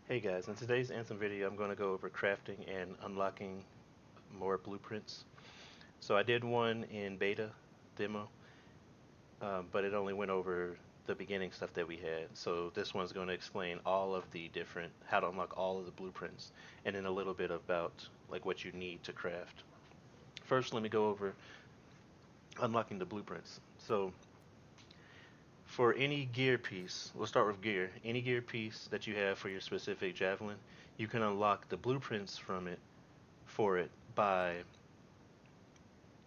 Hey guys, in today's Anthem video, I'm going to go over crafting and unlocking more blueprints. So I did one in beta demo, but it only went over the beginning stuff that we had. So this one's going to explain all of the different, how to unlock all of the blueprints, and then a little bit about like what you need to craft. First, let me go over unlocking the blueprints. So for any gear piece, we'll start with gear. Any gear piece that you have for your specific javelin, you can unlock the blueprints from it for it by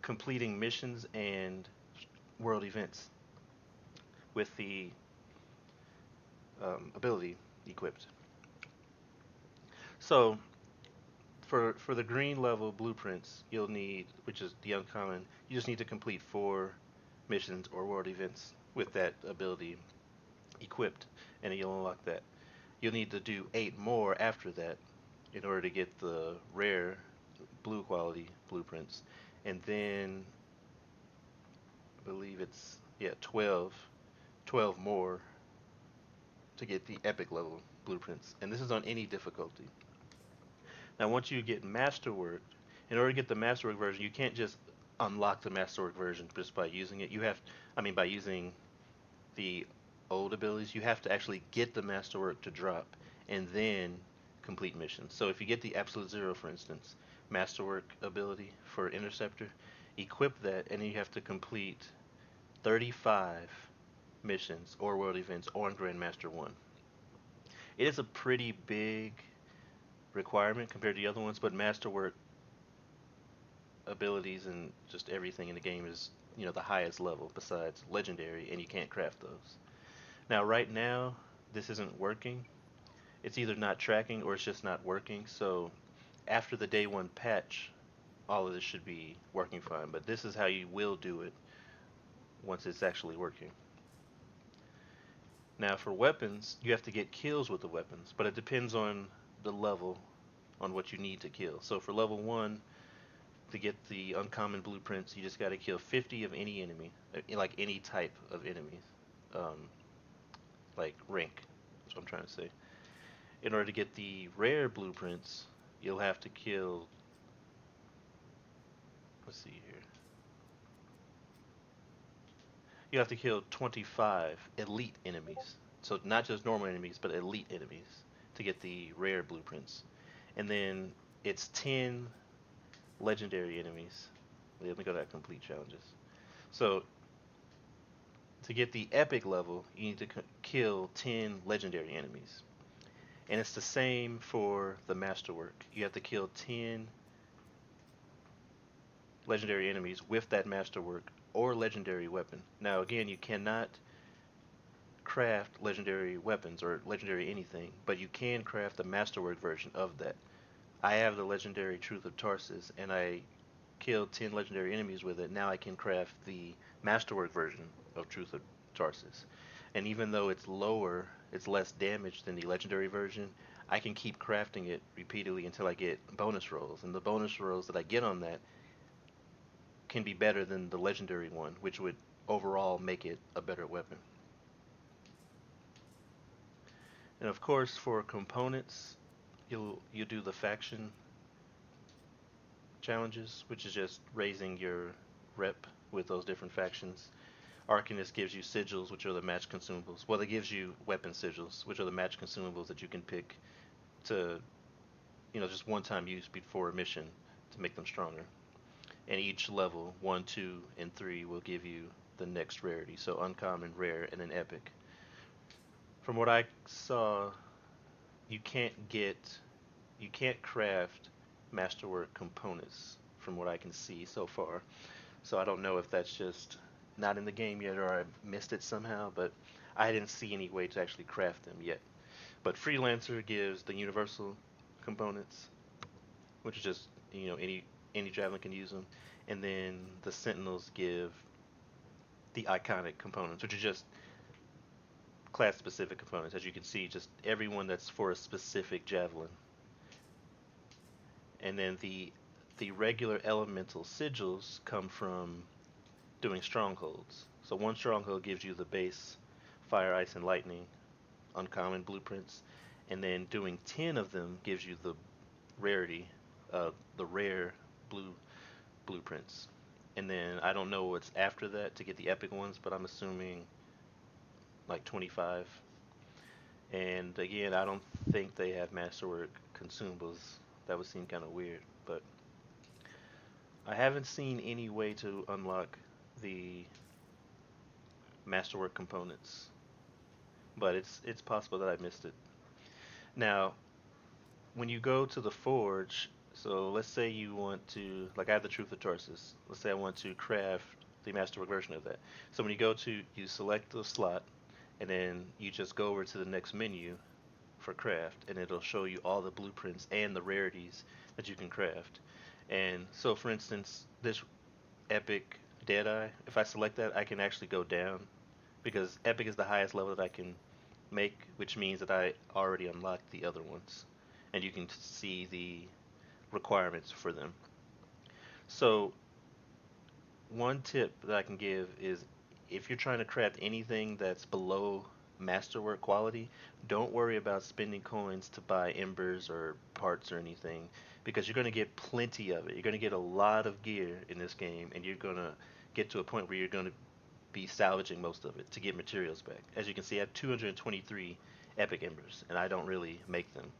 completing missions and world events with the ability equipped. So for the green level blueprints, you'll need, which is the uncommon, you just need to complete 4 missions or world events with that ability equipped, and then you'll unlock that. You'll need to do 8 more after that in order to get the rare blue quality blueprints, and then I believe it's, yeah, 12 more to get the epic level blueprints. And this is on any difficulty. Now, once you get Masterwork, in order to get the Masterwork version, you can't just unlock the Masterwork version just by using it. By using the old abilities, you have to actually get the Masterwork to drop and then complete missions. So if you get the Absolute Zero, for instance, Masterwork ability for Interceptor, equip that, and then you have to complete 35 missions or world events on Grandmaster 1. It is a pretty big requirement compared to the other ones, but Masterwork abilities and just everything in the game is, the highest level besides legendary, and you can't craft those. Now, right now, this isn't working. It's either not tracking or it's just not working. So, after the day one patch, all of this should be working fine. But this is how you will do it once it's actually working. Now, for weapons, you have to get kills with the weapons, but it depends on the level on what you need to kill. So, for level 1, to get the uncommon blueprints, you just got to kill 50 of any enemy, like any type of enemies, um, like rank. That's what I'm trying to say. In order to get the rare blueprints, you'll have to kill. Let's see here. You have to kill 25 elite enemies. So not just normal enemies, but elite enemies to get the rare blueprints. And then it's 10 legendary enemies. Let me go to complete challenges. So to get the epic level, you need to kill 10 legendary enemies. And it's the same for the masterwork. You have to kill 10 legendary enemies with that masterwork or legendary weapon. Now, again, you cannot craft legendary weapons or legendary anything, but you can craft the masterwork version of that. I have the legendary Truth of Tarsus, and I killed 10 legendary enemies with it. Now I can craft the masterwork version of Truth of Tarsus. And even though it's lower, it's less damage than the legendary version, I can keep crafting it repeatedly until I get bonus rolls. And the bonus rolls that I get on that can be better than the legendary one, which would overall make it a better weapon. And of course, for components, you do the faction challenges, which is just raising your rep with those different factions. Arcanist gives you sigils, which are the match consumables. Well, it gives you weapon sigils, which are the match consumables that you can pick to, just one-time use before a mission to make them stronger. And each level, 1, 2, and 3, will give you the next rarity. So uncommon, rare, and an epic. From what I saw, you can't get, you can't craft masterwork components from what I can see so far. So I don't know if that's just not in the game yet or I missed it somehow, but I didn't see any way to actually craft them yet. But Freelancer gives the universal components, which is just, any javelin can use them. And then the Sentinels give the iconic components, which are just class specific components. As you can see, just everyone that's for a specific javelin. And then the regular elemental sigils come from doing strongholds. So one stronghold gives you the base fire, ice, and lightning uncommon blueprints, and then doing 10 of them gives you the rarity, the rare blue blueprints. And then I don't know what's after that to get the epic ones, but I'm assuming like 25. And again, I don't think they have Masterwork consumables. That would seem kind of weird, but I haven't seen any way to unlock the Masterwork components, but it's possible that I missed it. Now, when you go to the forge, so let's say you want to, like I have the Truth of Tarsus. Let's say I want to craft the Masterwork version of that. So when you go to, you select the slot, and then you just go over to the next menu for craft, and it'll show you all the blueprints and the rarities that you can craft. And so, for instance, this Epic Deadeye, if I select that, I can actually go down because Epic is the highest level that I can make, which means that I already unlocked the other ones. And you can see the requirements for them. So, one tip that I can give is if you're trying to craft anything that's below masterwork quality, don't worry about spending coins to buy embers or parts or anything because you're going to get plenty of it. You're going to get a lot of gear in this game, and you're going to get to a point where you're going to be salvaging most of it to get materials back. As you can see, I have 223 epic embers, and I don't really make them.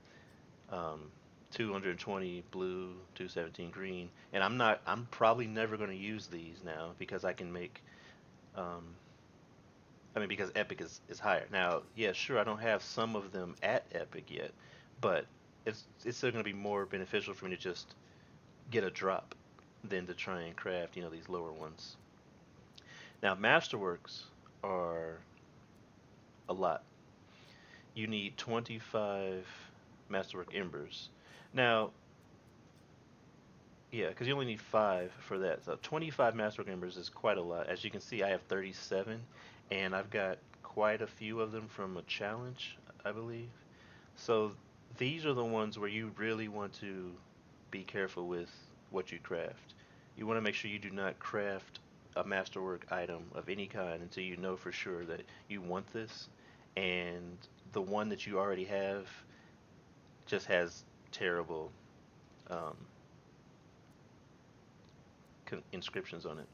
Um, 220 blue, 217 green, and I'm probably never going to use these now because I can make um, I mean, because Epic is higher. Now, yeah, sure, I don't have some of them at Epic yet, but it's still going to be more beneficial for me to just get a drop than to try and craft, these lower ones. Now, Masterworks are a lot. You need 25 Masterwork Embers. Now, yeah, because you only need 5 for that. So 25 Masterwork Embers is quite a lot. As you can see, I have 37, and I've got quite a few of them from a challenge, I believe. So these are the ones where you really want to be careful with what you craft. You want to make sure you do not craft a masterwork item of any kind until you know for sure that you want this, and the one that you already have just has terrible um, inscriptions on it.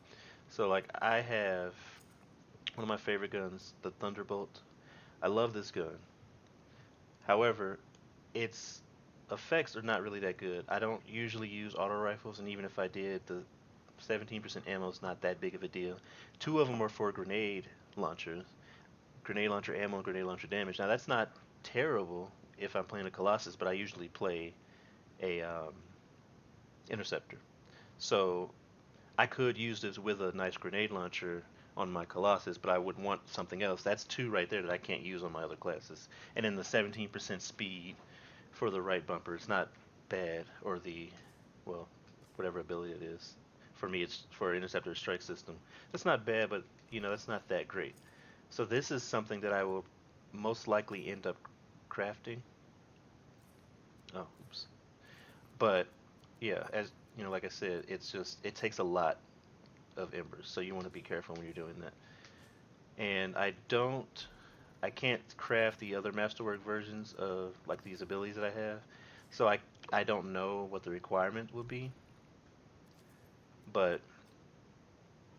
So like I have one of my favorite guns, the Thunderbolt. I love this gun. However, its effects are not really that good. I don't usually use auto rifles, and even if I did, the 17% ammo is not that big of a deal. Two of them are for grenade launcher ammo and grenade launcher damage. Now that's not terrible if I'm playing a Colossus, but I usually play a interceptor. So I could use this with a nice grenade launcher on my Colossus, but I would want something else. That's two right there that I can't use on my other classes. And then the 17% speed for the right bumper, it's not bad, or well, whatever ability it is. For me, it's for interceptor strike system. That's not bad, but that's not that great. So this is something that I will most likely end up crafting. Oh, oops. But yeah, as like I said, it takes a lot of embers, so you want to be careful when you're doing that. And I can't craft the other Masterwork versions of like these abilities that I have, so I don't know what the requirement would be, but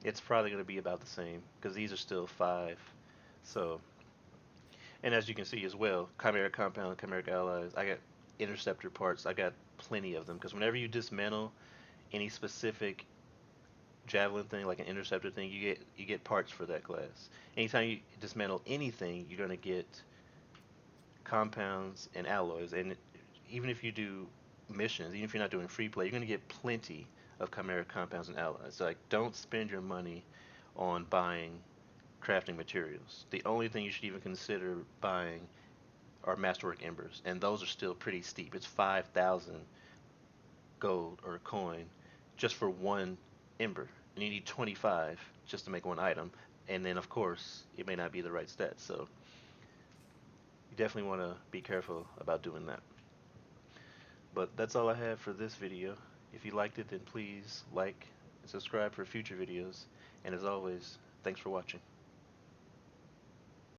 it's probably going to be about the same because these are still 5. So, and as you can see as well, Chimeric Compound, Chimeric Allies, I got interceptor parts, I got plenty of them because whenever you dismantle any specific javelin thing, like an interceptor thing, you get parts for that class. Anytime you dismantle anything, you're gonna get compounds and alloys. And even if you do missions, even if you're not doing free play, you're gonna get plenty of chimeric compounds and alloys. So like, don't spend your money on buying crafting materials. The only thing you should even consider buying are masterwork embers, and those are still pretty steep. It's 5,000 gold or coin just for one ember, and you need 25 just to make one item. And then of course it may not be the right stat, so you definitely want to be careful about doing that. But that's all I have for this video. If you liked it, then please like and subscribe for future videos, and as always, thanks for watching.